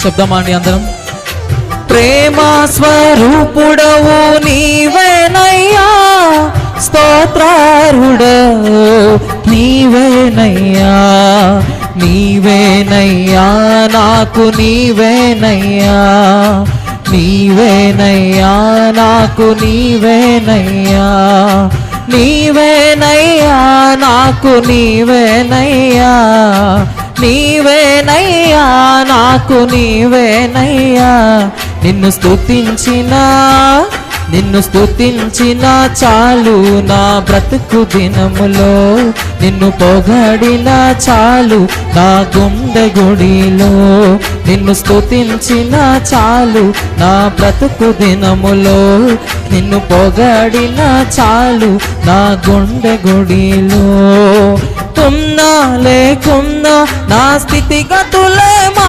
చెప్దామండి అందరం. ప్రేమ స్వరూపుడవు నీవేనయ్యా, స్తోత్రారుడవు నీవేనయ్యా, నీవేనయ్యా నాకు నీవేనయ్యా, నీవేనయ్యా నాకు నీవేనయ్యా, నీవేనయ్యా నాకు నీవేనయ్యా, నీవేనయ్యా నాకు నీవేనయ్యా. నిన్ను స్తుతించిన చాలు నా బ్రతుకు దినములో, నిన్ను పొగడిన చాలు నా గుండె గుడిలో, నిన్ను స్తుతించిన చాలు నా బ్రతుకు దినములో, నిన్ను పొగడిన చాలు నా గుండె గుడిలో. ఉన్నా లేకున్నా నా స్థితిగతులే